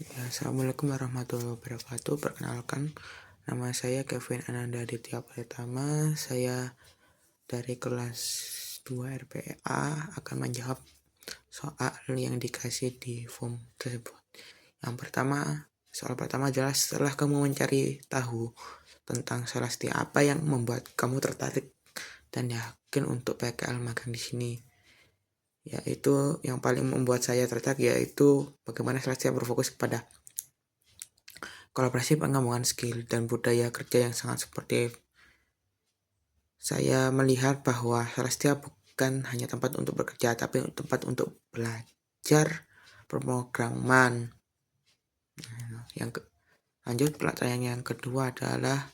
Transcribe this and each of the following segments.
Ya, Assalamualaikum warahmatullahi wabarakatuh. Perkenalkan, nama saya Kevin Ananda Aditya Pratama. Saya dari kelas 2 RPA akan menjawab soal yang dikasih di form tersebut. Soal pertama adalah setelah kamu mencari tahu tentang Salastia, apa yang membuat kamu tertarik dan yakin untuk PKL magang di sini? Yaitu yang paling membuat saya tertarik yaitu bagaimana Salastia berfokus kepada kolaborasi, pengembangan skill, dan budaya kerja yang sangat sportif. Saya melihat bahwa Salastia bukan hanya tempat untuk bekerja, tapi tempat untuk belajar pemrograman. Lanjut, pertanyaan yang kedua adalah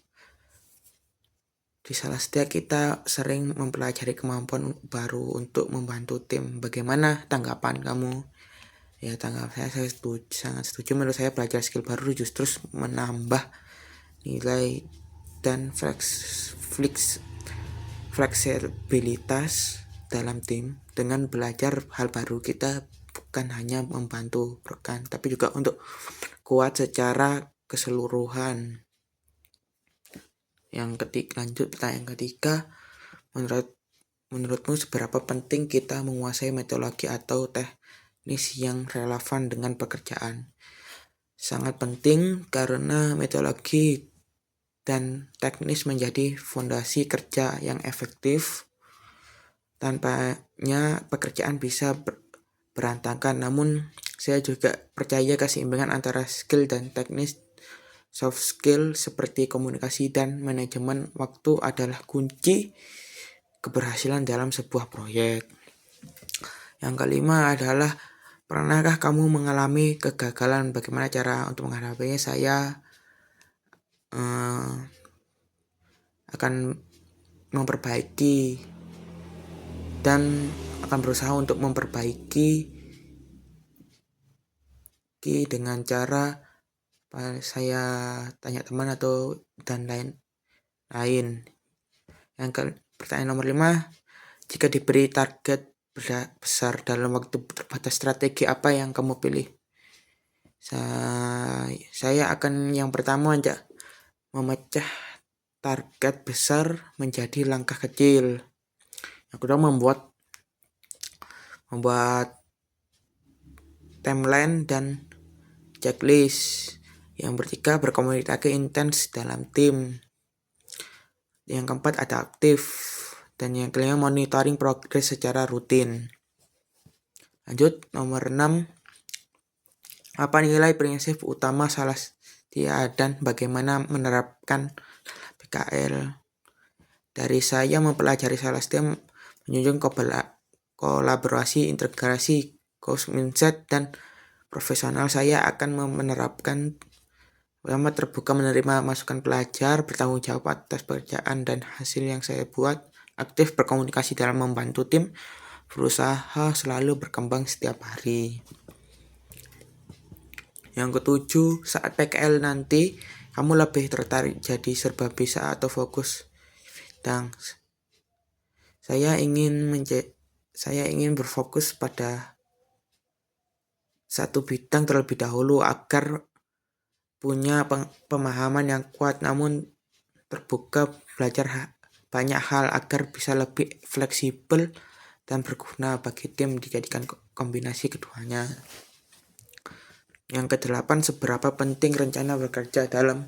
di Salastia kita sering mempelajari kemampuan baru untuk membantu tim. Bagaimana tanggapan kamu? Ya, tanggapan saya sangat setuju. Menurut saya belajar skill baru justru menambah nilai dan fleksibilitas dalam tim. Dengan belajar hal baru, kita bukan hanya membantu rekan, tapi juga untuk kuat secara keseluruhan. Lanjut pertanyaan ketiga, menurutmu seberapa penting kita menguasai metodologi atau teknis yang relevan dengan pekerjaan? Sangat penting karena metodologi dan teknis menjadi fondasi kerja yang efektif. Tanpanya pekerjaan bisa berantakan. Namun saya juga percaya keseimbangan antara skill dan teknis, soft skill seperti komunikasi dan manajemen waktu adalah kunci keberhasilan dalam sebuah proyek. Yang kelima adalah, pernahkah kamu mengalami kegagalan? Bagaimana cara untuk menghadapinya? Saya akan memperbaiki dan akan berusaha untuk memperbaiki dengan cara saya tanya teman atau dan lain. Pertanyaan nomor 5, jika diberi target besar dalam waktu terbatas, strategi apa yang kamu pilih? Saya akan yang pertama memecah target besar menjadi langkah kecil. Yang kedua, membuat timeline dan checklist. Yang ketiga, berkomunikasi intens dalam tim. Yang keempat, adaptif. Dan yang kelima, monitoring progres secara rutin. Lanjut, nomor 6, apa nilai prinsip utama Salastia dan bagaimana menerapkan PKL? Dari saya mempelajari Salastia menunjukkan kolaborasi, integrasi, growth mindset, dan profesional. Saya akan menerapkan pertama, terbuka menerima masukan pelajar, bertanggung jawab atas pekerjaan dan hasil yang saya buat, aktif berkomunikasi dalam membantu tim, berusaha selalu berkembang setiap hari. Yang ketujuh, saat PKL nanti kamu lebih tertarik jadi serba bisa atau fokus bidang? Saya ingin berfokus pada satu bidang terlebih dahulu agar punya pemahaman yang kuat, namun terbuka belajar banyak hal agar bisa lebih fleksibel dan berguna bagi tim dijadikan kombinasi keduanya. Yang kedelapan, seberapa penting rencana bekerja dalam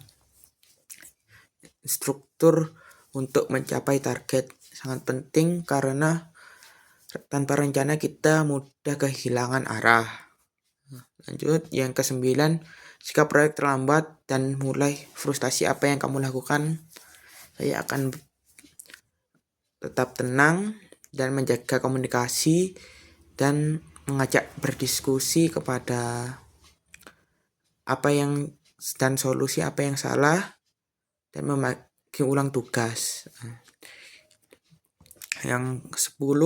struktur untuk mencapai target? Sangat penting karena tanpa rencana kita mudah kehilangan arah. Lanjut, yang ke-9, jika proyek terlambat dan mulai frustasi, apa yang kamu lakukan? Saya akan tetap tenang dan menjaga komunikasi dan mengajak berdiskusi kepada solusi apa yang salah dan membagi ulang tugas. Yang ke-10,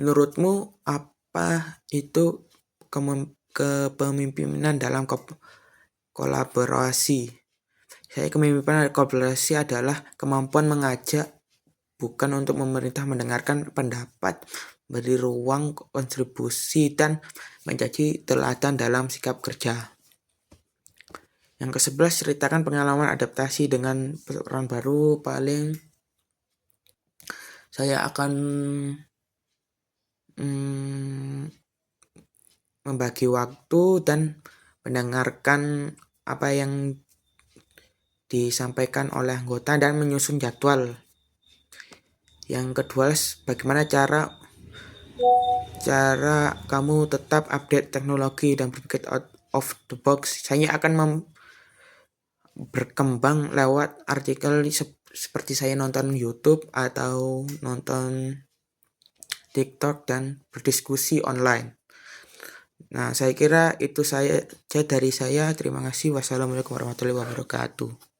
menurutmu apa itu kepemimpinan dalam kolaborasi? Saya kepemimpinan kolaborasi adalah kemampuan mengajak, bukan untuk memerintah, mendengarkan pendapat, beri ruang kontribusi, dan menjadi teladan dalam sikap kerja. Yang ke-11, ceritakan pengalaman adaptasi dengan peran baru. Paling saya akan membagi waktu dan mendengarkan apa yang disampaikan oleh anggota dan menyusun jadwal. Yang kedua, bagaimana cara kamu tetap update teknologi dan berpikir out of the box. Saya akan berkembang lewat artikel seperti saya nonton YouTube atau nonton TikTok dan berdiskusi online. Nah, saya kira itu saja dari saya. Terima kasih. Wassalamualaikum warahmatullahi wabarakatuh.